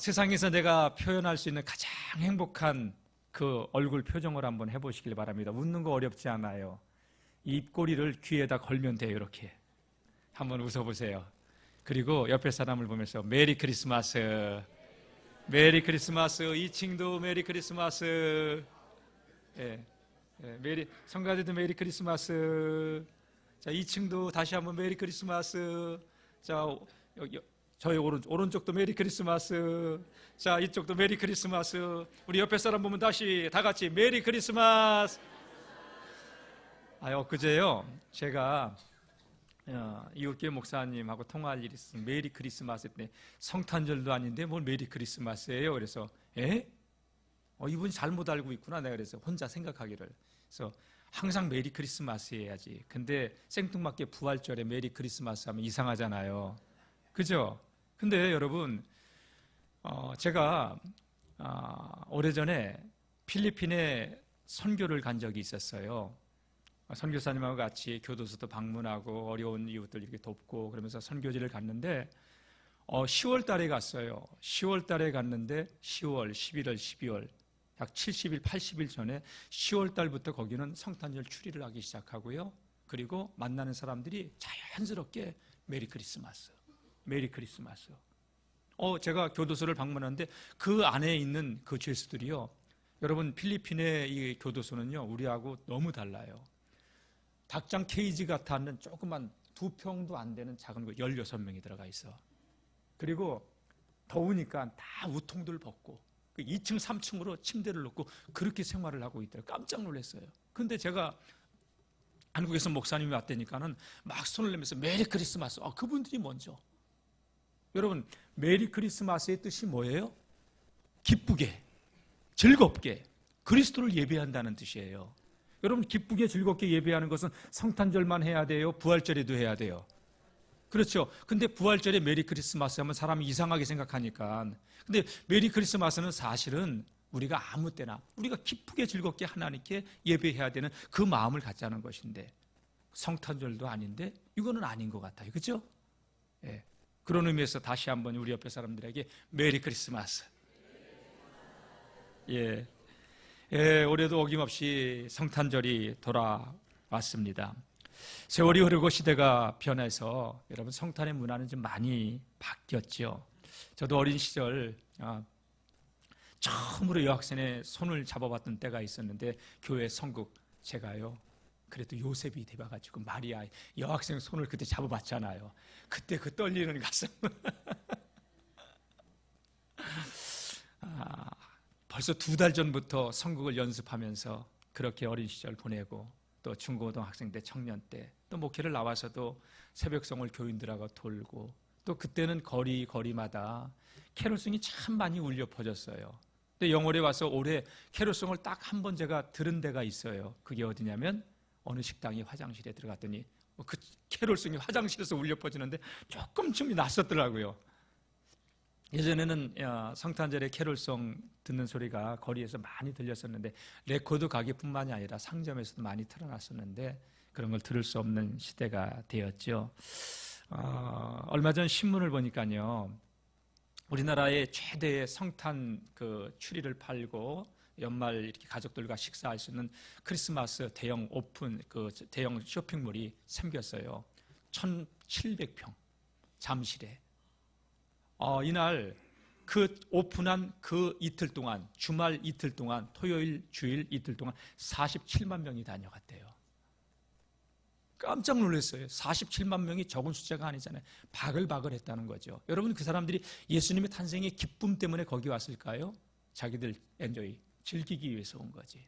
세상에서 내가 표현할 수 있는 가장 행복한 그 얼굴 표정을 한번 해보시길 바랍니다. 웃는 거 어렵지 않아요. 입꼬리를 귀에다 걸면 돼요. 이렇게 한번 웃어보세요. 그리고 옆에 사람을 보면서 메리 크리스마스, 메리 크리스마스, 2층도 메리 크리스마스, 예, 메리, 성가대도 메리 크리스마스. 자, 2층도 다시 한번 메리 크리스마스. 자, 여기 저희 오른쪽도 메리 크리스마스. 자, 이쪽도 메리 크리스마스. 우리 옆에 사람 보면 다시 다 같이 메리 크리스마스. 엊그제요, 제가 이웃교회 목사님하고 통화할 일이 있었어요. 메리 크리스마스 때 성탄절도 아닌데 뭘 메리 크리스마스예요? 그래서 이분이 잘못 알고 있구나. 내가 그래서 혼자 생각하기를. 그래서 항상 메리 크리스마스 해야지. 근데 생뚱맞게 부활절에 메리 크리스마스 하면 이상하잖아요. 그죠? 근데 여러분, 제가 오래전에 필리핀에 선교를 간 적이 있었어요. 선교사님하고 같이 교도소도 방문하고 어려운 이웃들 이렇게 돕고 그러면서 선교지를 갔는데 10월 달에 갔어요. 10월 달에 갔는데 10월, 11월, 12월 약 70일, 80일 전에 10월 달부터 거기는 성탄절 추리를 하기 시작하고요. 그리고 만나는 사람들이 자연스럽게 메리 크리스마스, 메리 크리스마스. 제가 교도소를 방문하는데 그 안에 있는 그 죄수들이요. 여러분, 필리핀의 이 교도소는요, 우리하고 너무 달라요. 닭장 케이지 같은 조그만 2평도 안 되는 작은 거 16명이 들어가 있어. 그리고 더우니까 다 우통들 벗고 2층, 3층으로 침대를 놓고 그렇게 생활을 하고 있더라고요. 깜짝 놀랐어요. 근데 제가 한국에서 목사님이 왔다니까는 막 손을 내면서 메리 크리스마스. 그분들이 먼저. 여러분, 메리 크리스마스의 뜻이 뭐예요? 기쁘게, 즐겁게 그리스도를 예배한다는 뜻이에요. 여러분, 기쁘게 즐겁게 예배하는 것은 성탄절만 해야 돼요? 부활절에도 해야 돼요? 그렇죠. 근데 부활절에 메리 크리스마스 하면 사람이 이상하게 생각하니까. 근데 메리 크리스마스는 사실은 우리가 아무 때나 우리가 기쁘게 즐겁게 하나님께 예배해야 되는 그 마음을 갖자는 것인데, 성탄절도 아닌데 이거는 아닌 것 같아요. 그렇죠? 예. 그런 의미에서 다시 한번 우리 옆에 사람들에게 메리 크리스마스. 예. 올해도 어김없이 성탄절이 돌아왔습니다. 세월이 흐르고 시대가 변해서 여러분, 성탄의 문화는 좀 많이 바뀌었죠. 저도 어린 시절 처음으로 여학생의 손을 잡아봤던 때가 있었는데, 교회 선국 제가요, 그래도 요셉이 돼봐가지고 마리아 여학생 손을 그때 잡아봤잖아요. 그때 그 떨리는 가슴. 벌써 2달 전부터 선국을 연습하면서 그렇게 어린 시절 보내고, 또 중고등학생 때, 청년 때, 또 목회를 나와서도 새벽성을 교인들하고 돌고, 또 그때는 거리마다 캐롤송이 참 많이 울려 퍼졌어요. 근데 영월에 와서 올해 캐롤송을 딱 한 번 제가 들은 데가 있어요. 그게 어디냐면 어느 식당이 화장실에 들어갔더니 그 캐롤송이 화장실에서 울려 퍼지는데 조금 좀 낯섰더라고요. 예전에는 성탄절에 캐롤송 듣는 소리가 거리에서 많이 들렸었는데, 레코드 가게뿐만이 아니라 상점에서도 많이 틀어놨었는데 그런 걸 들을 수 없는 시대가 되었죠. 얼마 전 신문을 보니까요, 우리나라의 최대의 성탄 그 추리를 팔고 연말 이렇게 가족들과 식사할 수 있는 크리스마스 대형 오픈 그 대형 쇼핑몰이 생겼어요. 1,700평 잠실에. 이날 그 오픈한 그 이틀 동안, 주말 이틀 동안, 토요일, 주일 이틀 동안 47만 명이 다녀갔대요. 깜짝 놀랐어요. 47만 명이 적은 숫자가 아니잖아요. 바글바글 했다는 거죠. 여러분, 그 사람들이 예수님의 탄생의 기쁨 때문에 거기 왔을까요? 자기들 엔조이, 즐기기 위해서 온 거지.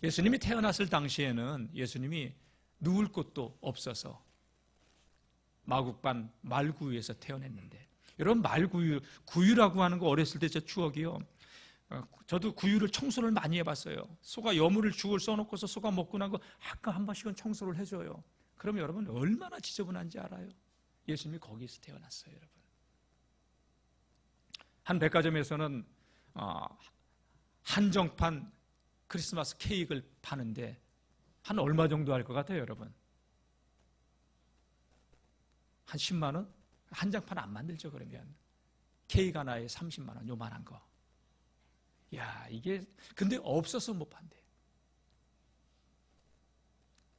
예수님이 태어났을 당시에는 예수님이 누울 곳도 없어서 마국간 말구유에서 태어났는데, 여러분, 구유라고 하는 거 어렸을 때 제 추억이요. 저도 구유를 청소를 많이 해봤어요. 소가 여물을 죽을 써놓고서 소가 먹고 난 거 아까 한 번씩은 청소를 해줘요. 그러면 여러분, 얼마나 지저분한지 알아요? 예수님이 거기서 태어났어요, 여러분. 한 백화점에서는 한정판 크리스마스 케이크를 파는데 한 얼마 정도 할 것 같아요, 여러분? 한 10만 원? 한 장판 안 만들죠, 그러면. 케이크 하나에 30만 원, 요만한 거. 야, 이게 근데 없어서 못 판대.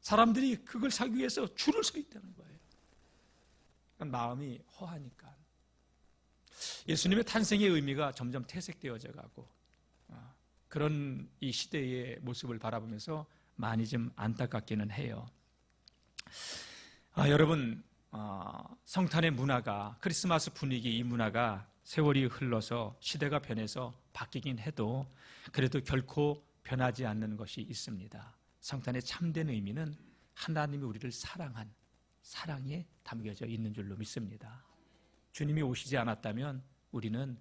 사람들이 그걸 사기 위해서 줄을 서 있다는 거예요. 그러니까 마음이 허하니까. 예수님의 탄생의 의미가 점점 퇴색되어져 가고 그런 이 시대의 모습을 바라보면서 많이 좀 안타깝기는 해요. 여러분, 성탄의 문화가, 크리스마스 분위기, 이 문화가 세월이 흘러서 시대가 변해서 바뀌긴 해도 그래도 결코 변하지 않는 것이 있습니다. 성탄의 참된 의미는 하나님이 우리를 사랑한 사랑에 담겨져 있는 줄로 믿습니다. 주님이 오시지 않았다면 우리는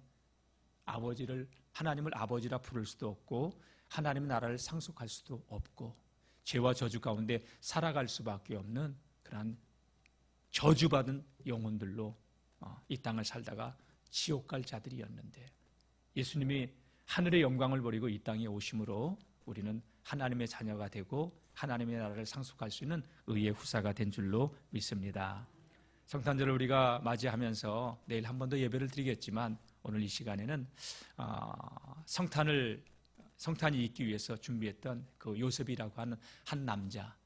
하나님을 아버지라 부를 수도 없고 하나님의 나라를 상속할 수도 없고 죄와 저주 가운데 살아갈 수밖에 없는 그러한 저주받은 영혼들로 이 땅을 살다가 지옥 갈 자들이었는데 예수님이 하늘의 영광을 버리고 이 땅에 오심으로 우리는 하나님의 자녀가 되고 하나님의 나라를 상속할 수 있는 의의 후사가 된 줄로 믿습니다. 성탄절을 우리가 맞이하면서 내일 한 번 더 예배를 드리겠지만 오늘 이 시간에는 성탄이 있기 위해서 준비했던 그 요셉이라고 하는 한 남자,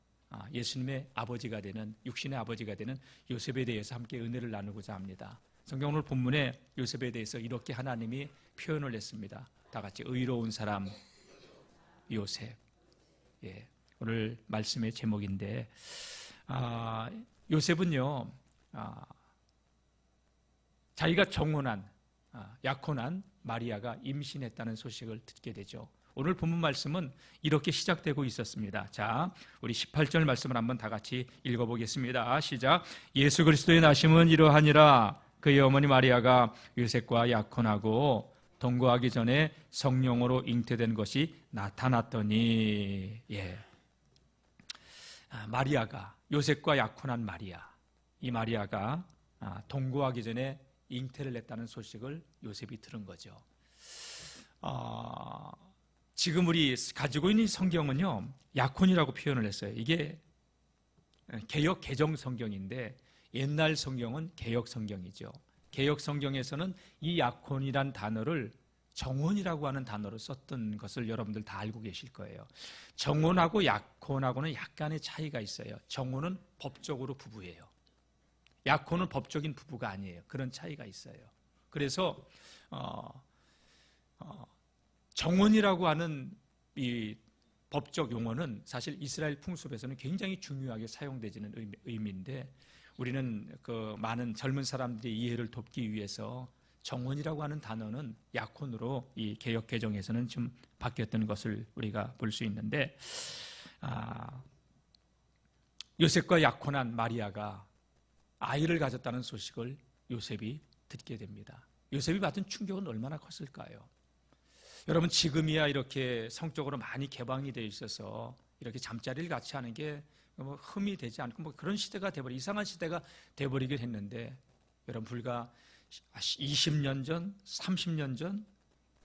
예수님의 아버지가 되는, 육신의 아버지가 되는 요셉에 대해서 함께 은혜를 나누고자 합니다. 성경 오늘 본문에 요셉에 대해서 이렇게 하나님이 표현을 했습니다. 다 같이 의로운 사람 요셉. 예, 오늘 말씀의 제목인데 요셉은요 자기가 정혼한 약혼한 마리아가 임신했다는 소식을 듣게 되죠. 오늘 본문 말씀은 이렇게 시작되고 있었습니다. 자, 우리 18절 말씀을 한번 다 같이 읽어보겠습니다. 시작. 예수 그리스도의 나심은 이러하니라. 그의 어머니 마리아가 요셉과 약혼하고 동거하기 전에 성령으로 잉태된 것이 나타났더니. 예. 마리아가, 요셉과 약혼한 마리아, 이 마리아가 동거하기 전에 잉태를 냈다는 소식을 요셉이 들은 거죠. 지금 우리 가지고 있는 성경은요 약혼이라고 표현을 했어요. 이게 개역 개정 성경인데 옛날 성경은 개역 성경이죠. 개역 성경에서는 이 약혼이란 단어를 정혼이라고 하는 단어로 썼던 것을 여러분들 다 알고 계실 거예요. 정혼하고 약혼하고는 약간의 차이가 있어요. 정혼은 법적으로 부부예요. 약혼은 법적인 부부가 아니에요. 그런 차이가 있어요. 그래서 정혼이라고 하는 이 법적 용어는 사실 이스라엘 풍습에서는 굉장히 중요하게 사용되지는 의미인데 우리는 그 많은 젊은 사람들의 이해를 돕기 위해서 정혼이라고 하는 단어는 약혼으로 이 개역 개정에서는 좀 바뀌었던 것을 우리가 볼 수 있는데 요셉과 약혼한 마리아가 아이를 가졌다는 소식을 요셉이 듣게 됩니다. 요셉이 받은 충격은 얼마나 컸을까요? 여러분 지금이야 이렇게 성적으로 많이 개방이 되어 있어서 이렇게 잠자리를 같이 하는 게 뭐 흠이 되지 않고 뭐 그런 시대가 돼버리 이상한 시대가 돼버리긴 했는데 여러분 불과 20년 전, 30년 전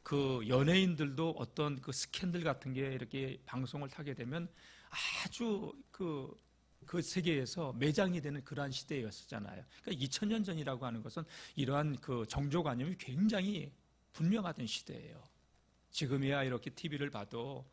그 연예인들도 어떤 그 스캔들 같은 게 이렇게 방송을 타게 되면 아주 그 세계에서 매장이 되는 그러한 시대였었잖아요. 그러니까 2000년 전이라고 하는 것은 이러한 그 정조관념이 굉장히 분명하던 시대예요. 지금이야 이렇게 TV를 봐도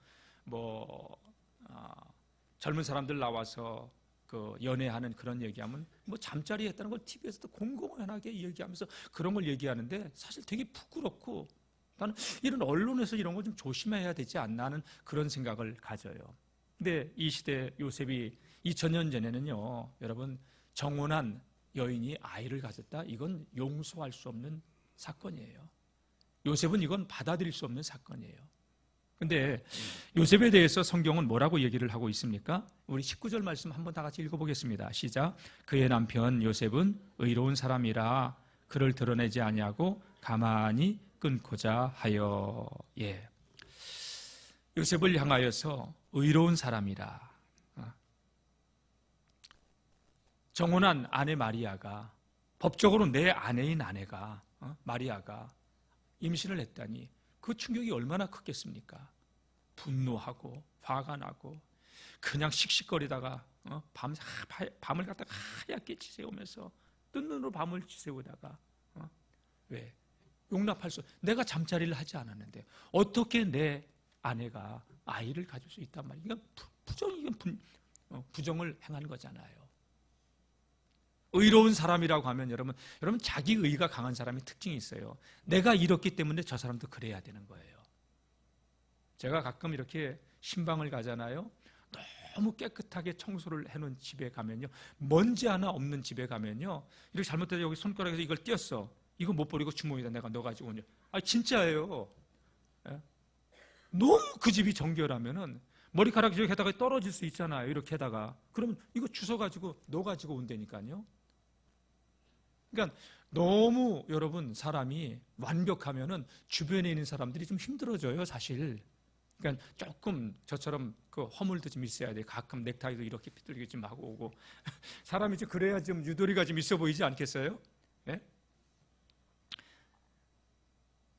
젊은 사람들 나와서 그 연애하는 그런 얘기하면 뭐 잠자리 했다는 걸 TV에서도 공공연하게 얘기하면서 그런 걸 얘기하는데 사실 되게 부끄럽고 나는 이런 언론에서 이런 걸 좀 조심해야 되지 않나 하는 그런 생각을 가져요. 근데 이 시대 요셉이 2000년 전에는요 여러분 정혼한 여인이 아이를 가졌다 이건 용서할 수 없는 사건이에요. 요셉은 이건 받아들일 수 없는 사건이에요. 근데 요셉에 대해서 성경은 뭐라고 얘기를 하고 있습니까? 우리 19절 말씀 한번 다 같이 읽어보겠습니다. 시작. 그의 남편 요셉은 의로운 사람이라 그를 드러내지 아니하고 가만히 끊고자 하여. 예. 요셉을 향하여서 의로운 사람이라. 정혼한 아내 마리아가 법적으로 내 아내인 아내가 마리아가 임신을 했다니 그 충격이 얼마나 컸겠습니까? 분노하고 화가 나고 그냥 씩씩거리다가 밤을 갖다가 하얗게 지새우면서 뜬 눈으로 밤을 지새우다가 왜? 용납할 수, 내가 잠자리를 하지 않았는데 어떻게 내 아내가 아이를 가질 수 있단 말이에요. 이건 부정을 행한 거잖아요. 의로운 사람이라고 하면 여러분 자기 의가 강한 사람의 특징이 있어요. 내가 이렇기 때문에 저 사람도 그래야 되는 거예요. 제가 가끔 이렇게 신방을 가잖아요. 너무 깨끗하게 청소를 해놓은 집에 가면요, 먼지 하나 없는 집에 가면요, 이렇게 잘못해서 여기 손가락에서 이걸 띄었어. 이거 못 버리고 주머니에다 내가 넣어가지고 오냐. 진짜예요. 예? 너무 그 집이 정결하면은 머리카락이 이렇게 하다가 떨어질 수 있잖아요. 이렇게 하다가. 그러면 이거 주워가지고 넣어가지고 온다니까요. 그러니까 너무 여러분 사람이 완벽하면은 주변에 있는 사람들이 좀 힘들어져요, 사실. 그러니까 조금 저처럼 그 허물도 좀 있어야 돼. 가끔 넥타이도 이렇게 삐뚤게 좀 하고 오고. 사람이 좀 그래야 좀 유도리가 좀 있어 보이지 않겠어요? 네?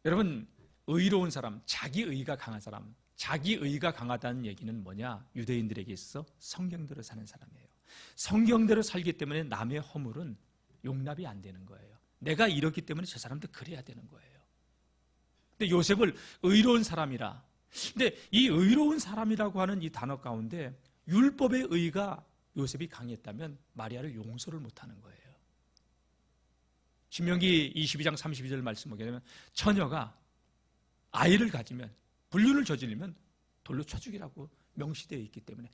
여러분, 의로운 사람, 자기 의가 강한 사람, 자기 의가 강하다는 얘기는 뭐냐? 유대인들에게 있어서 성경대로 사는 사람이에요. 성경대로 살기 때문에 남의 허물은 용납이 안 되는 거예요. 내가 이렇기 때문에 저 사람도 그래야 되는 거예요. 근데 요셉을 의로운 사람이라. 근데 이 의로운 사람이라고 하는 이 단어 가운데 율법의 의가 요셉이 강했다면 마리아를 용서를 못하는 거예요. 신명기 22장 32절 말씀 보게 되면 처녀가 아이를 가지면 불륜을 저지르면 돌로 쳐 죽이라고 명시되어 있기 때문에,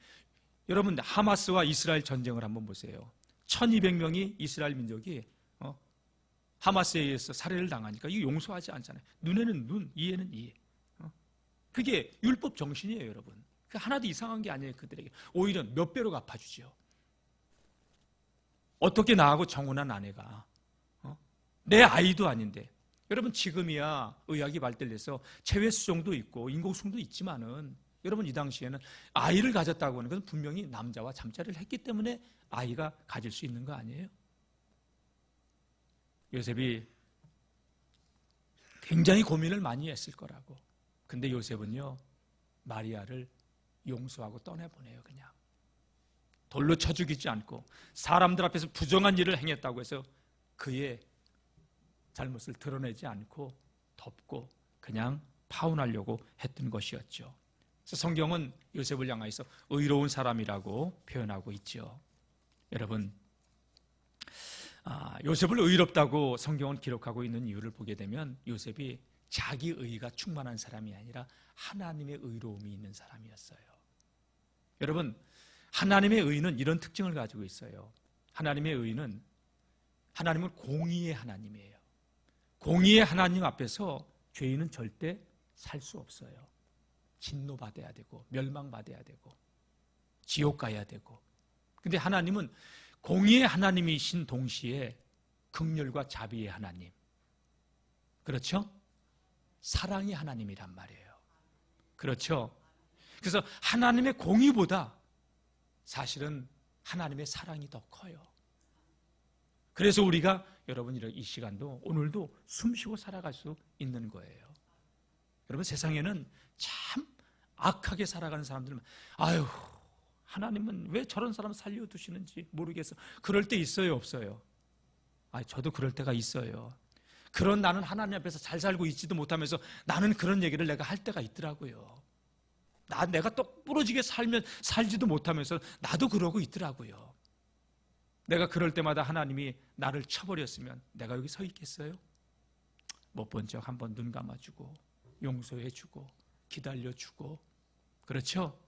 여러분 하마스와 이스라엘 전쟁을 한번 보세요. 1200명이 이스라엘 민족이 하마스에 의해서 살해를 당하니까 이거 용서하지 않잖아요. 눈에는 눈, 이에는 이. 그게 율법 정신이에요, 여러분. 하나도 이상한 게 아니에요, 그들에게. 오히려 몇 배로 갚아주죠. 어떻게 나하고 정혼한 아내가 내 아이도 아닌데. 여러분 지금이야 의학이 발달해서 체외수정도 있고 인공수정도 있지만은, 여러분 이 당시에는 아이를 가졌다고 하는 것은 분명히 남자와 잠자리를 했기 때문에 아이가 가질 수 있는 거 아니에요? 요셉이 굉장히 고민을 많이 했을 거라고. 근데 요셉은요, 마리아를 용서하고 떠내보내요. 그냥 돌로 쳐 죽이지 않고, 사람들 앞에서 부정한 일을 행했다고 해서 그의 잘못을 드러내지 않고 덮고 그냥 파혼하려고 했던 것이었죠. 그래서 성경은 요셉을 향해서 의로운 사람이라고 표현하고 있죠. 여러분, 요셉을 의롭다고 성경은 기록하고 있는 이유를 보게 되면, 요셉이 자기 의가 충만한 사람이 아니라 하나님의 의로움이 있는 사람이었어요. 여러분, 하나님의 의는 이런 특징을 가지고 있어요. 하나님의 의는, 하나님은 공의의 하나님이에요. 공의의 하나님 앞에서 죄인은 절대 살 수 없어요. 진노받아야 되고 멸망받아야 되고 지옥 가야 되고. 근데 하나님은 공의의 하나님이신 동시에 긍휼과 자비의 하나님, 그렇죠? 사랑의 하나님이란 말이에요. 그렇죠? 그래서 하나님의 공의보다 사실은 하나님의 사랑이 더 커요. 그래서 우리가 여러분 이 시간도 오늘도 숨쉬고 살아갈 수 있는 거예요. 여러분 세상에는 참 악하게 살아가는 사람들은 아유, 하나님은 왜 저런 사람 살려두시는지 모르겠어. 그럴 때 있어요, 없어요? 저도 그럴 때가 있어요. 그런 나는 하나님 앞에서 잘 살고 있지도 못하면서 나는 그런 얘기를 내가 할 때가 있더라고요. 내가 똑부러지게 살지도 못하면서 나도 그러고 있더라고요. 내가 그럴 때마다 하나님이 나를 쳐버렸으면 내가 여기 서 있겠어요? 못 본 척 한번 눈 감아주고 용서해주고 기다려주고. 그렇죠?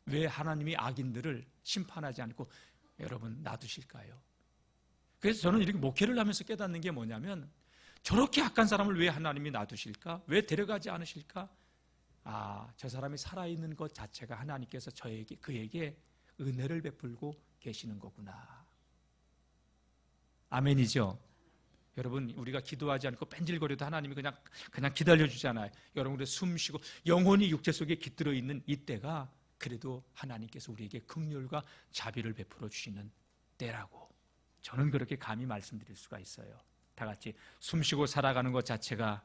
왜 하나님이 악인들을 심판하지 않고 여러분 놔두실까요? 그래서 저는 이렇게 목회를 하면서 깨닫는 게 뭐냐면, 저렇게 악한 사람을 왜 하나님이 놔두실까? 왜 데려가지 않으실까? 저 사람이 살아있는 것 자체가 하나님께서 그에게 은혜를 베풀고 계시는 거구나. 아멘이죠? 여러분, 우리가 기도하지 않고 뺀질거려도 하나님이 그냥 기다려주잖아요. 여러분들 숨 쉬고 영혼이 육체 속에 깃들어 있는 이때가 그래도 하나님께서 우리에게 긍휼과 자비를 베풀어 주시는 때라고 저는 그렇게 감히 말씀드릴 수가 있어요. 다 같이 숨 쉬고 살아가는 것 자체가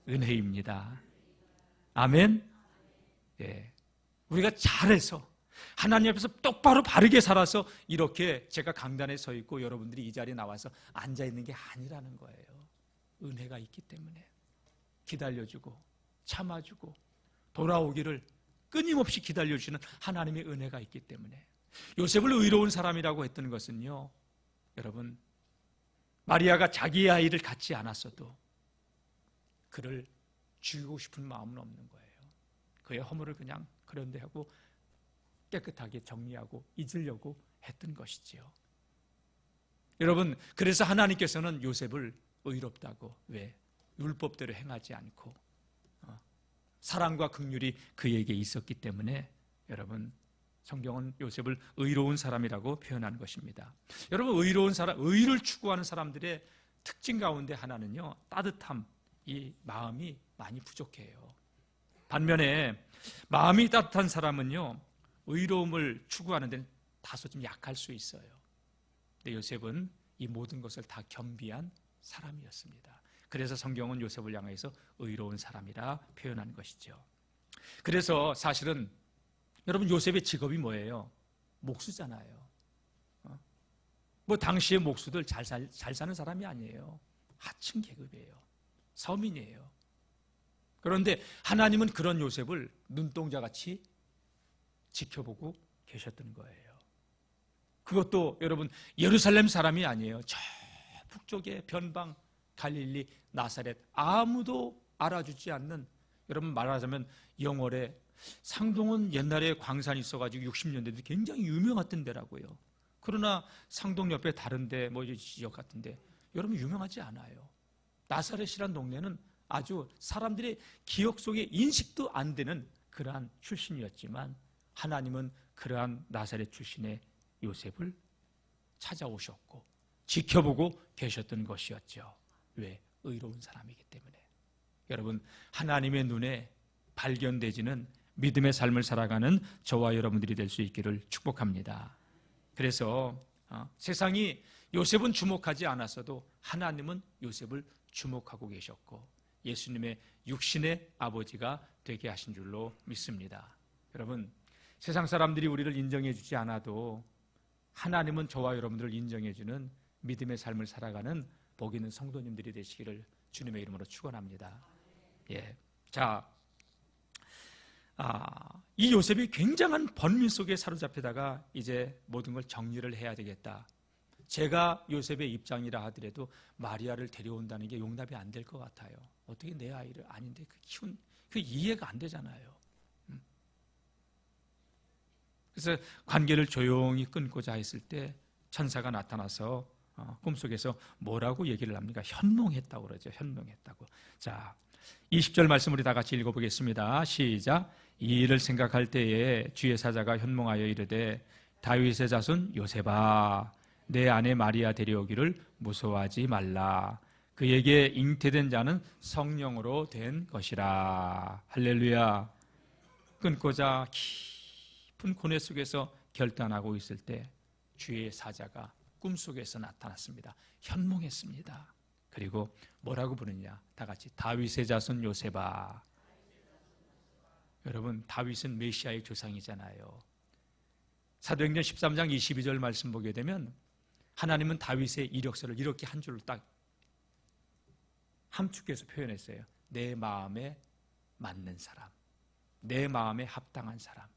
은혜입니다. 아멘. 예. 우리가 잘해서 하나님 앞에서 똑바로 바르게 살아서 이렇게 제가 강단에 서 있고 여러분들이 이 자리에 나와서 앉아 있는 게 아니라는 거예요. 은혜가 있기 때문에 기다려주고 참아주고 돌아오기를 끊임없이 기다려주시는 하나님의 은혜가 있기 때문에 요셉을 의로운 사람이라고 했던 것은요, 여러분, 마리아가 자기의 아이를 갖지 않았어도 그를 죽이고 싶은 마음은 없는 거예요. 그의 허물을 그냥 그런데 하고 깨끗하게 정리하고 잊으려고 했던 것이지요. 여러분, 그래서 하나님께서는 요셉을 의롭다고, 왜? 율법대로 행하지 않고 사랑과 긍휼이 그에게 있었기 때문에, 여러분, 성경은 요셉을 의로운 사람이라고 표현하는 것입니다. 여러분, 의로운 사람, 의를 추구하는 사람들의 특징 가운데 하나는요, 따뜻함, 이 마음이 많이 부족해요. 반면에 마음이 따뜻한 사람은요, 의로움을 추구하는 데는 다소 좀 약할 수 있어요. 근데 요셉은 이 모든 것을 다 겸비한 사람이었습니다. 그래서 성경은 요셉을 향해서 의로운 사람이라 표현한 것이죠. 그래서 사실은 여러분, 요셉의 직업이 뭐예요? 목수잖아요. 뭐 당시의 목수들 잘 사는 사람이 아니에요. 하층 계급이에요. 서민이에요. 그런데 하나님은 그런 요셉을 눈동자같이 지켜보고 계셨던 거예요. 그것도 여러분, 예루살렘 사람이 아니에요. 저 북쪽의 변방 갈릴리 나사렛, 아무도 알아주지 않는, 여러분 말하자면 영월에 상동은 옛날에 광산이 있어가지고 60년대도 굉장히 유명했던 데라고요. 그러나 상동 옆에 다른데 뭐 지역 같은데 여러분 유명하지 않아요. 나사렛이란 동네는 아주 사람들의 기억 속에 인식도 안 되는 그러한 출신이었지만 하나님은 그러한 나사렛 출신의 요셉을 찾아오셨고 지켜보고 계셨던 것이었죠. 왜? 의로운 사람이기 때문에. 여러분, 하나님의 눈에 발견되지는 믿음의 삶을 살아가는 저와 여러분들이 될 수 있기를 축복합니다. 그래서 세상이 요셉은 주목하지 않았어도 하나님은 요셉을 주목하고 계셨고 예수님의 육신의 아버지가 되게 하신 줄로 믿습니다. 여러분, 세상 사람들이 우리를 인정해 주지 않아도 하나님은 저와 여러분들을 인정해 주는 믿음의 삶을 살아가는 복 있는 성도님들이 되시기를 주님의 이름으로 축원합니다. 예. 자, 이 요셉이 굉장한 번민 속에 사로잡히다가 이제 모든 걸 정리를 해야 되겠다. 제가 요셉의 입장이라 하더라도 마리아를 데려온다는 게 용납이 안 될 것 같아요. 어떻게 내 아이를 아닌데 그 이해가 안 되잖아요. 그래서 관계를 조용히 끊고자 했을 때 천사가 나타나서 꿈속에서 뭐라고 얘기를 합니까? 현몽했다고 그러죠. 현몽했다고. 자, 20절 말씀 우리 다 같이 읽어보겠습니다. 시작. 이 일을 생각할 때에 주의 사자가 현몽하여 이르되 다윗의 자손 요셉아, 내 아내 마리아 데려오기를 무서워하지 말라. 그에게 잉태된 자는 성령으로 된 것이라. 할렐루야. 끊고자 깊은 고뇌 속에서 결단하고 있을 때 주의 사자가 꿈속에서 나타났습니다. 현몽했습니다. 그리고 뭐라고 부르냐? 다 같이 다윗의 자손 요셉아. 여러분, 다윗은 메시아의 조상이잖아요. 사도행전 13장 22절 말씀 보게 되면 하나님은 다윗의 이력서를 이렇게 한 줄로 딱 함축해서 표현했어요. 내 마음에 맞는 사람, 내 마음에 합당한 사람.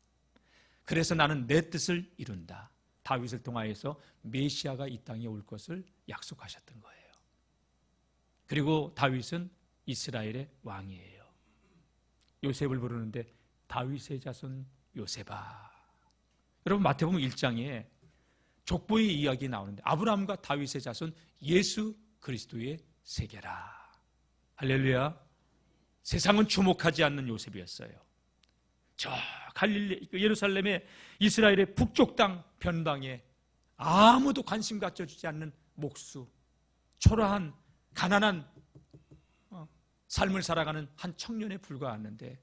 그래서 나는 내 뜻을 이룬다. 다윗을 통하여서 메시아가 이 땅에 올 것을 약속하셨던 거예요. 그리고 다윗은 이스라엘의 왕이에요. 요셉을 부르는데 다윗의 자손 요셉아. 여러분, 마태복음 1장에 족보의 이야기 나오는데 아브라함과 다윗의 자손 예수 그리스도의 세계라. 할렐루야. 세상은 주목하지 않는 요셉이었어요. 저 갈릴리 예루살렘의 이스라엘의 북쪽 땅 변방에 아무도 관심 갖춰주지 않는 목수, 초라한 가난한 삶을 살아가는 한 청년에 불과했는데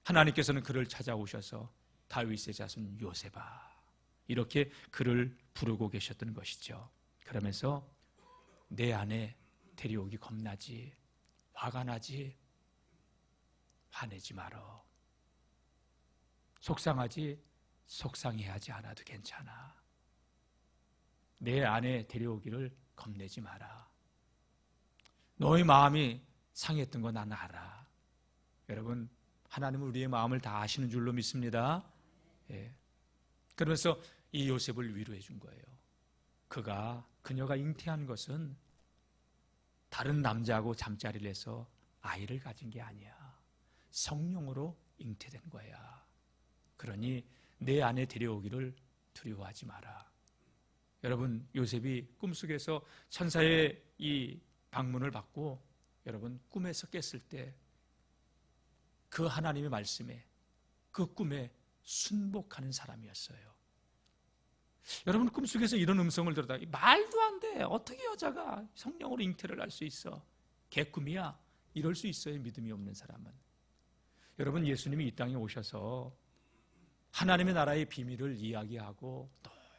하나님께서는 그를 찾아오셔서 다윗의 자손 요셉아 이렇게 그를 부르고 계셨던 것이죠. 그러면서 내 아내 데려오기 겁나지, 화가 나지, 화내지 말어. 속상하지, 속상해하지 않아도 괜찮아. 내 아내 데려오기를 겁내지 마라. 너의 마음이 상했던 거 난 알아. 여러분, 하나님은 우리의 마음을 다 아시는 줄로 믿습니다. 예. 그러면서 이 요셉을 위로해 준 거예요. 그녀가 잉태한 것은 다른 남자하고 잠자리를 해서 아이를 가진 게 아니야. 성령으로 잉태된 거야. 그러니 내 안에 데려오기를 두려워하지 마라. 여러분, 요셉이 꿈속에서 천사의 이 방문을 받고 여러분 꿈에서 깼을 때 그 하나님의 말씀에, 그 꿈에 순복하는 사람이었어요. 여러분, 꿈속에서 이런 음성을 들었다. 말도 안 돼. 어떻게 여자가 성령으로 잉태를 할 수 있어? 개꿈이야. 이럴 수 있어요, 믿음이 없는 사람은. 여러분, 예수님이 이 땅에 오셔서 하나님의 나라의 비밀을 이야기하고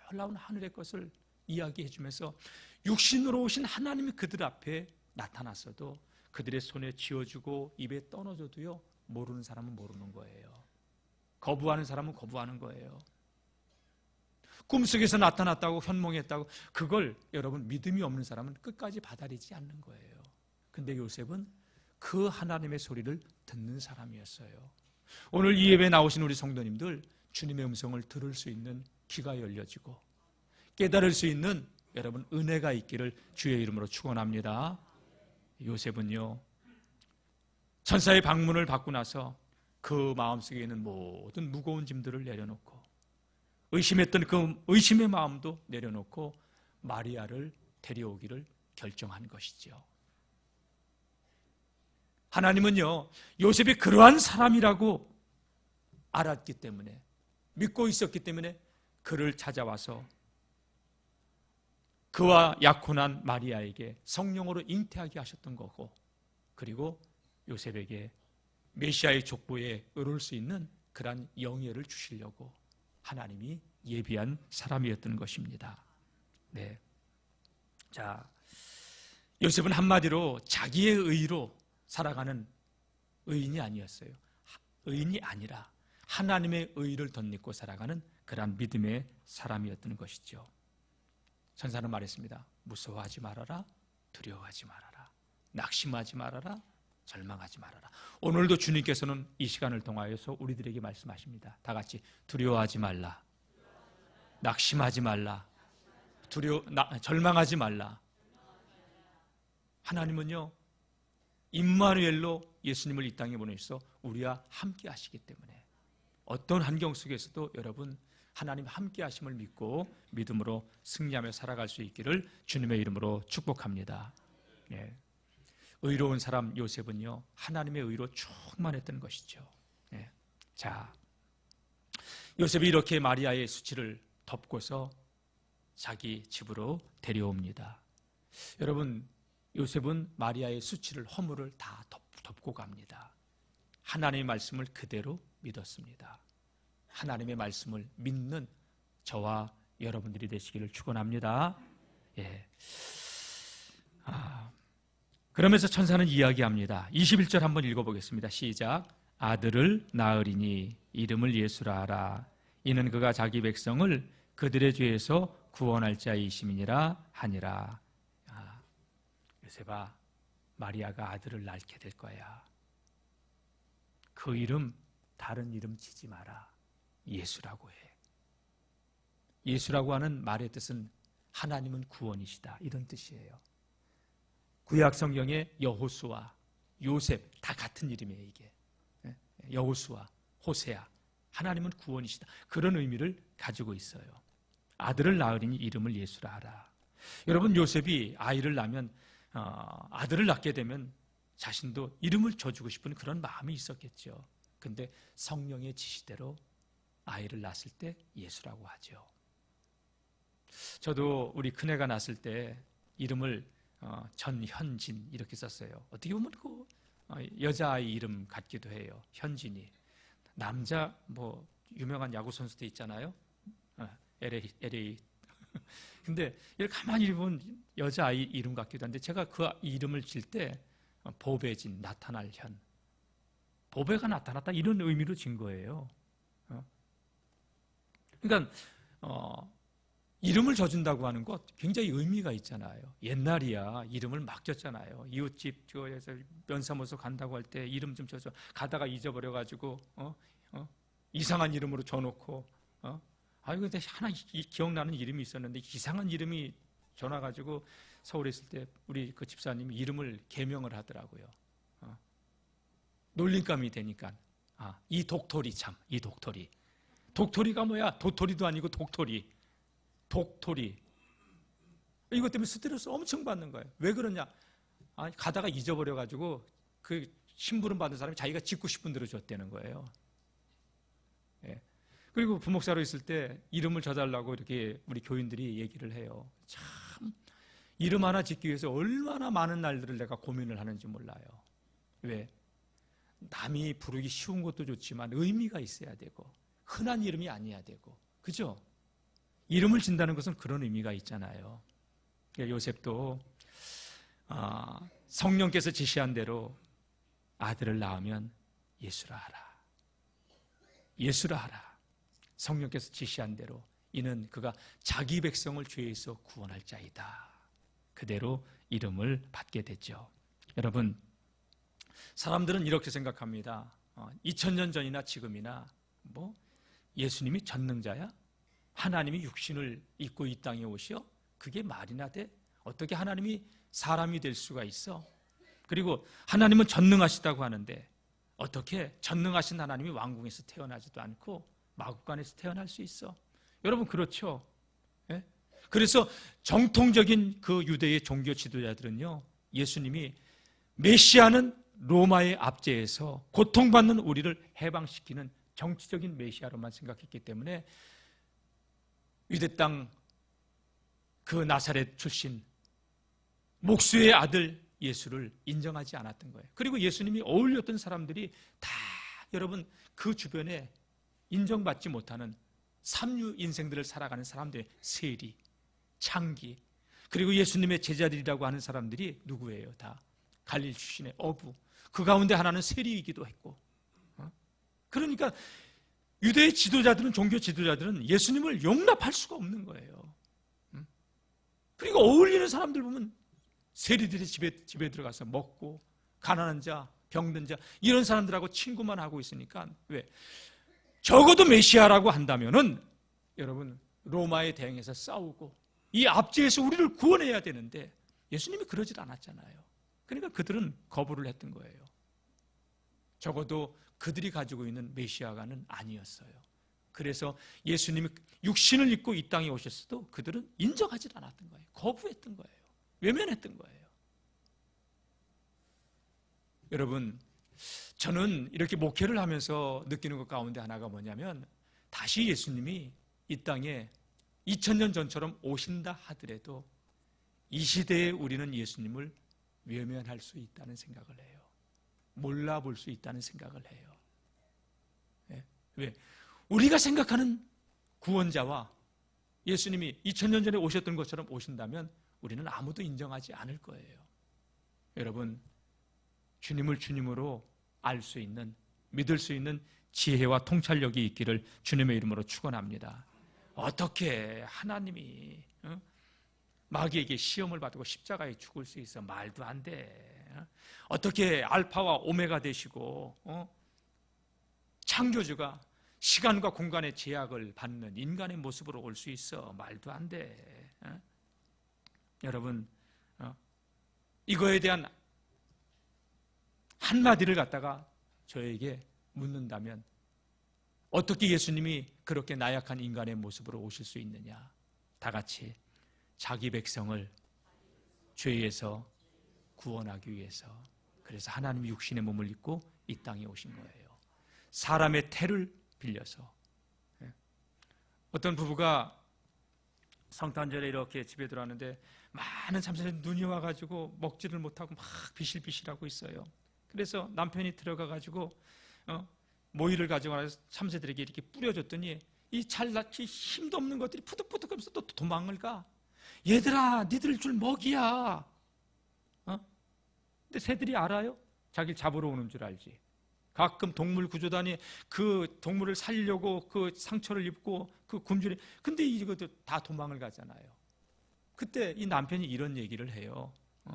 놀라운 하늘의 것을 이야기해 주면서 육신으로 오신 하나님이 그들 앞에 나타났어도 그들의 손에 쥐어주고 입에 떠넣어줘도요, 모르는 사람은 모르는 거예요. 거부하는 사람은 거부하는 거예요. 꿈속에서 나타났다고 현몽했다고 그걸 여러분 믿음이 없는 사람은 끝까지 받아들이지 않는 거예요. 근데 요셉은 그 하나님의 소리를 듣는 사람이었어요. 오늘 이 예배에 나오신 우리 성도님들, 주님의 음성을 들을 수 있는 귀가 열려지고 깨달을 수 있는 여러분 은혜가 있기를 주의 이름으로 축원합니다. 요셉은요, 천사의 방문을 받고 나서 그 마음속에 있는 모든 무거운 짐들을 내려놓고 의심했던 그 의심의 마음도 내려놓고 마리아를 데려오기를 결정한 것이죠. 하나님은요, 요셉이 그러한 사람이라고 알았기 때문에, 믿고 있었기 때문에 그를 찾아와서 그와 약혼한 마리아에게 성령으로 잉태하게 하셨던 거고, 그리고 요셉에게 메시아의 족보에 이룰 수 있는 그러한 영예를 주시려고 하나님이 예비한 사람이었던 것입니다. 네. 자, 요셉은 한마디로 자기의 의로 살아가는 의인이 아니었어요. 의인이 아니라 하나님의 의를 덧입고 살아가는 그러한 믿음의 사람이었던 것이죠. 천사는 말했습니다. 무서워하지 말아라, 두려워하지 말아라, 낙심하지 말아라, 절망하지 말아라. 오늘도 주님께서는 이 시간을 통하여서 우리들에게 말씀하십니다. 다 같이 두려워하지 말라, 낙심하지 말라, 절망하지 말라. 하나님은요, 임마누엘로 예수님을 이 땅에 보내셔서 우리와 함께 하시기 때문에 어떤 환경 속에서도 여러분 하나님 함께 하심을 믿고 믿음으로 승리하며 살아갈 수 있기를 주님의 이름으로 축복합니다. 예. 의로운 사람 요셉은요, 하나님의 의로 충만했던 것이죠. 예. 자, 요셉이 이렇게 마리아의 수치를 덮고서 자기 집으로 데려옵니다. 여러분, 요셉은 마리아의 수치를, 허물을 다 덮고 갑니다. 하나님의 말씀을 그대로 믿었습니다. 하나님의 말씀을 믿는 저와 여러분들이 되시기를 축원합니다. 예. 그러면서 천사는 이야기합니다. 21절 한번 읽어보겠습니다. 시작. 아들을 낳으리니 이름을 예수라 하라. 이는 그가 자기 백성을 그들의 죄에서 구원할 자이심이니라 하니라. 요셉아, 마리아가 아들을 낳게 될 거야. 그 이름 다른 이름 지지 마라. 예수라고 해. 예수라고 하는 말의 뜻은 하나님은 구원이시다, 이런 뜻이에요. 구약 성경에 여호수아, 요셉 다 같은 이름이에요. 이게 여호수아, 호세아, 하나님은 구원이시다, 그런 의미를 가지고 있어요. 아들을 낳으리니 이름을 예수라 하라. 여러분, 요셉이 아이를 낳으면 아들을 낳게 되면 자신도 이름을 줘주고 싶은 그런 마음이 있었겠죠. 근데 성령의 지시대로 아이를 낳았을 때 예수라고 하죠. 저도 우리 큰애가 낳았을 때 이름을 전현진 이렇게 썼어요. 어떻게 보면 그 여자아이 이름 같기도 해요. 현진이. 남자 뭐 유명한 야구 선수도 있잖아요. LA. 근데 이렇게 가만히 보면 여자아이 이름 같기도 한데, 제가 그 이름을 질 때 보배진, 나타날 현, 보배가 나타났다, 이런 의미로 진 거예요. 그러니까 이름을 져준다고 하는 것 굉장히 의미가 있잖아요. 옛날이야 이름을 맡겼잖아요. 이웃집 교회에서 면사무소 간다고 할 때 이름 좀 져줘. 가다가 잊어버려가지고 이상한 이름으로 줘놓고 근데 하나 기억나는 이름이 있었는데 이상한 이름이 전화가지고 서울에 있을 때 우리 그 집사님이 이름을 개명을 하더라고요. 놀림감이 되니까 이 독토리 참 이 독토리. 독토리가 뭐야? 도토리도 아니고 독토리. 독토리. 이것 때문에 스트레스 엄청 받는 거예요. 왜 그러냐? 가다가 잊어버려가지고 그 심부름 받은 사람이 자기가 짓고 싶은 대로 줬다는 거예요. 예. 그리고 부목사로 있을 때 이름을 져달라고 이렇게 우리 교인들이 얘기를 해요. 참 이름 하나 짓기 위해서 얼마나 많은 날들을 내가 고민을 하는지 몰라요. 왜? 남이 부르기 쉬운 것도 좋지만 의미가 있어야 되고 흔한 이름이 아니어야 되고, 그죠? 이름을 진다는 것은 그런 의미가 있잖아요. 요셉도 성령께서 지시한 대로 아들을 낳으면 예수라 하라. 예수라 하라. 성령께서 지시한 대로 이는 그가 자기 백성을 죄에서 구원할 자이다. 그대로 이름을 받게 됐죠. 여러분, 사람들은 이렇게 생각합니다. 2000년 전이나 지금이나 예수님이 전능자야? 하나님이 육신을 입고 이 땅에 오시어? 그게 말이나 돼? 어떻게 하나님이 사람이 될 수가 있어? 그리고 하나님은 전능하시다고 하는데 어떻게 전능하신 하나님이 왕궁에서 태어나지도 않고 마구간에서 태어날 수 있어? 여러분 그렇죠? 예? 그래서 정통적인 그 유대의 종교 지도자들은요, 예수님이 메시아는 로마의 압제에서 고통받는 우리를 해방시키는 정치적인 메시아로만 생각했기 때문에 유대 땅 그 나사렛 출신 목수의 아들 예수를 인정하지 않았던 거예요. 그리고 예수님이 어울렸던 사람들이 다 여러분 그 주변에 인정받지 못하는 삼류 인생들을 살아가는 사람들의 세리, 창기, 그리고 예수님의 제자들이라고 하는 사람들이 누구예요? 다 갈릴 출신의 어부. 그 가운데 하나는 세리이기도 했고. 그러니까 유대의 지도자들은, 종교 지도자들은 예수님을 용납할 수가 없는 거예요. 그리고 어울리는 사람들 보면 세리들이 집에 들어가서 먹고, 가난한 자, 병든 자, 이런 사람들하고 친구만 하고 있으니까, 왜? 적어도 메시아라고 한다면은 여러분 로마에 대응해서 싸우고 이 압제에서 우리를 구원해야 되는데 예수님이 그러질 않았잖아요. 그러니까 그들은 거부를 했던 거예요. 적어도 그들이 가지고 있는 메시아가는 아니었어요. 그래서 예수님이 육신을 입고 이 땅에 오셨어도 그들은 인정하지 않았던 거예요. 거부했던 거예요. 외면했던 거예요. 여러분, 저는 이렇게 목회를 하면서 느끼는 것 가운데 하나가 뭐냐면, 다시 예수님이 이 땅에 2000년 전처럼 오신다 하더라도 이 시대에 우리는 예수님을 외면할 수 있다는 생각을 해요. 몰라볼 수 있다는 생각을 해요. 왜? 우리가 생각하는 구원자와 예수님이 2000년 전에 오셨던 것처럼 오신다면 우리는 아무도 인정하지 않을 거예요. 여러분, 주님을 주님으로 알 수 있는, 믿을 수 있는 지혜와 통찰력이 있기를 주님의 이름으로 축원합니다. 어떻게 하나님이 마귀에게 시험을 받고 십자가에 죽을 수 있어? 말도 안 돼. 어떻게 알파와 오메가 되시고 창조주가 시간과 공간의 제약을 받는 인간의 모습으로 올 수 있어? 말도 안 돼. 여러분, 이거에 대한 한마디를 갖다가 저에게 묻는다면 어떻게 예수님이 그렇게 나약한 인간의 모습으로 오실 수 있느냐? 다 같이 자기 백성을 죄에서 구원하기 위해서, 그래서 하나님이 육신의 몸을 입고 이 땅에 오신 거예요. 사람의 태를 빌려서. 어떤 부부가 성탄절에 이렇게 집에 들어왔는데 많은 참새들이 눈이 와가지고 먹지를 못하고 막 비실비실하고 있어요. 그래서 남편이 들어가가지고 모이를 가져가서 참새들에게 이렇게 뿌려줬더니 이 잘났지 힘도 없는 것들이 푸득푸득하면서 또 도망을 가. 얘들아, 니들 줄 먹이야. 근데 새들이 알아요? 자기를 잡으러 오는 줄 알지. 가끔 동물 구조단이 그 동물을 살려고 그 상처를 입고 그 굶주리, 근데 이것도 다 도망을 가잖아요. 그때 이 남편이 이런 얘기를 해요.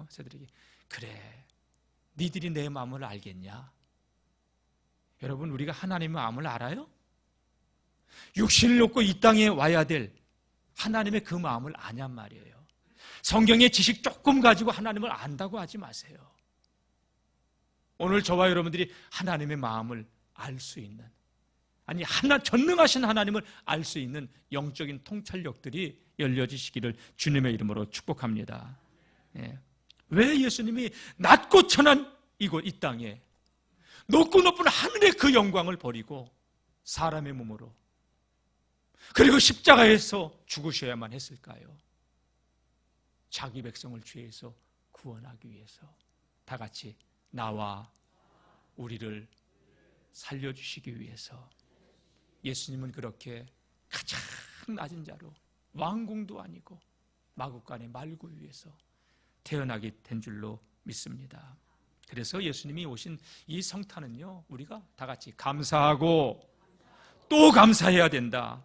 새들에게, 그래, 니들이 내 마음을 알겠냐? 여러분, 우리가 하나님의 마음을 알아요? 육신을 놓고 이 땅에 와야 될 하나님의 그 마음을 아냔 말이에요. 성경의 지식 조금 가지고 하나님을 안다고 하지 마세요. 오늘 저와 여러분들이 하나님의 마음을 알 수 있는, 아니 전능하신 하나님을 알 수 있는 영적인 통찰력들이 열려지시기를 주님의 이름으로 축복합니다. 예. 왜 예수님이 낮고 천한 이곳 이 땅에 높고 높은 하늘의 그 영광을 버리고 사람의 몸으로, 그리고 십자가에서 죽으셔야만 했을까요? 자기 백성을 죄에서 구원하기 위해서 다 같이 나와 우리를 살려주시기 위해서 예수님은 그렇게 가장 낮은 자로 왕궁도 아니고 마구간의 말구 위에서 태어나게 된 줄로 믿습니다. 그래서 예수님이 오신 이 성탄은요, 우리가 다 같이 감사하고 또 감사해야 된다.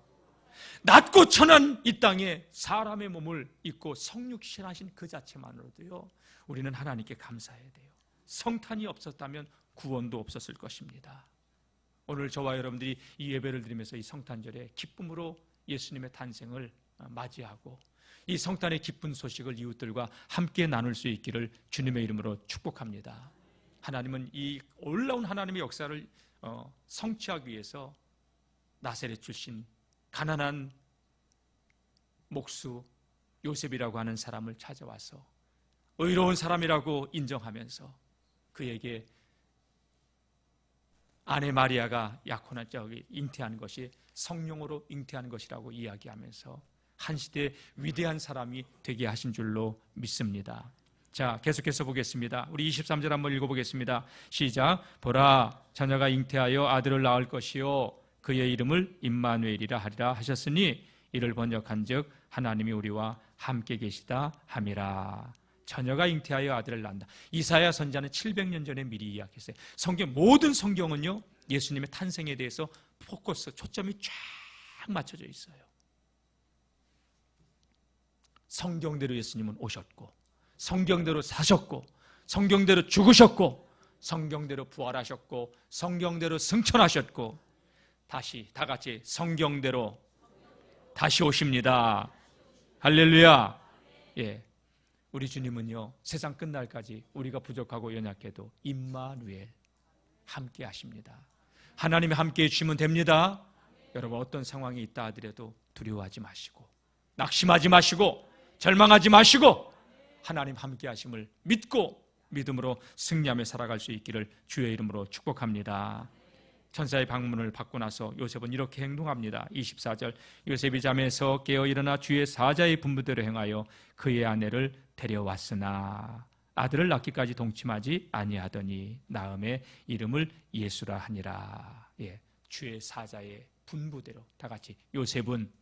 낮고 천한 이 땅에 사람의 몸을 입고 성육신하신 그 자체만으로도요, 우리는 하나님께 감사해야 돼요. 성탄이 없었다면 구원도 없었을 것입니다. 오늘 저와 여러분들이 이 예배를 드리면서 이 성탄절에 기쁨으로 예수님의 탄생을 맞이하고 이 성탄의 기쁜 소식을 이웃들과 함께 나눌 수 있기를 주님의 이름으로 축복합니다. 하나님은 이 놀라운 하나님의 역사를 성취하기 위해서 나사렛 출신 가난한 목수 요셉이라고 하는 사람을 찾아와서 의로운 사람이라고 인정하면서 그에게 아내 마리아가 약혼한 적이 잉태한 것이 성령으로 잉태한 것이라고 이야기하면서 한 시대의 위대한 사람이 되게 하신 줄로 믿습니다. 자, 계속해서 보겠습니다. 우리 23절 한번 읽어보겠습니다. 시작. 보라, 자녀가 잉태하여 아들을 낳을 것이요 그의 이름을 임마누엘이라 하리라 하셨으니 이를 번역한즉 하나님이 우리와 함께 계시다 함이라. 자녀가 잉태하여 아들을 낳는다. 이사야 선지자는 700년 전에 미리 이야기했어요. 모든 성경은요, 예수님의 탄생에 대해서 초점이 쫙 맞춰져 있어요. 성경대로 예수님은 오셨고, 성경대로 사셨고, 성경대로 죽으셨고, 성경대로 부활하셨고, 성경대로 승천하셨고, 다시 다 같이 성경대로 다시 오십니다. 할렐루야. 예. 우리 주님은요, 세상 끝날까지 우리가 부족하고 연약해도 임마누엘 함께 하십니다. 하나님이 함께 해주시면 됩니다. 여러분, 어떤 상황이 있다 하더라도 두려워하지 마시고, 낙심하지 마시고, 절망하지 마시고, 하나님 함께 하심을 믿고 믿음으로 승리하며 살아갈 수 있기를 주의 이름으로 축복합니다. 천사의 방문을 받고 나서 요셉은 이렇게 행동합니다. 24절, 요셉이 잠에서 깨어 일어나 주의 사자의 분부대로 행하여 그의 아내를 데려왔으나 아들을 낳기까지 동침하지 아니하더니 낳음의 이름을 예수라 하니라. 예, 주의 사자의 분부대로 다 같이 요셉은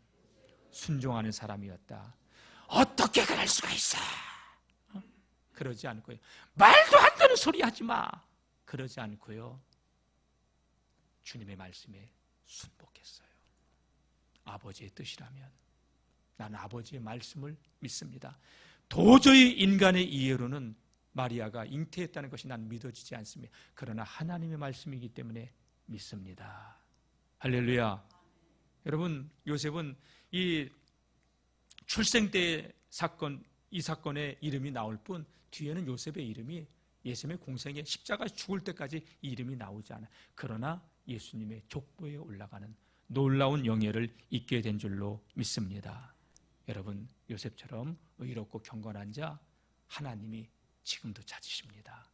순종하는 사람이었다. 어떻게 그럴 수가 있어? 그러지 않고요. 말도 안 되는 소리 하지 마. 그러지 않고요. 주님의 말씀에 순복했어요. 아버지의 뜻이라면 나는 아버지의 말씀을 믿습니다. 도저히 인간의 이해로는 마리아가 잉태했다는 것이 난 믿어지지 않습니다. 그러나 하나님의 말씀이기 때문에 믿습니다. 할렐루야. 여러분, 요셉은 이 출생 때 사건, 이 사건의 이름이 나올 뿐 뒤에는 요셉의 이름이 예수님의 공생에 십자가 죽을 때까지 이 이름이 나오지 않아요. 그러나 예수님의 족보에 올라가는 놀라운 영예를 잊게 된 줄로 믿습니다. 여러분, 요셉처럼 의롭고 경건한 자 하나님이 지금도 찾으십니다.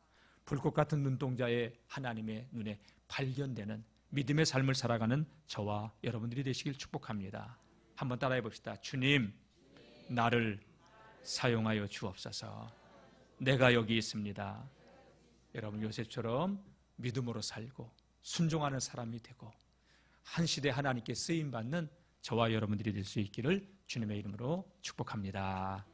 불꽃 같은 눈동자의 하나님의 눈에 발견되는 믿음의 삶을 살아가는 저와 여러분들이 되시길 축복합니다. 한번 따라해 봅시다. 주님, 나를 사용하여 주옵소서. 내가 여기 있습니다. 여러분, 요셉처럼 믿음으로 살고 순종하는 사람이 되고 한 시대 하나님께 쓰임받는 저와 여러분들이 될 수 있기를 주님의 이름으로 축복합니다.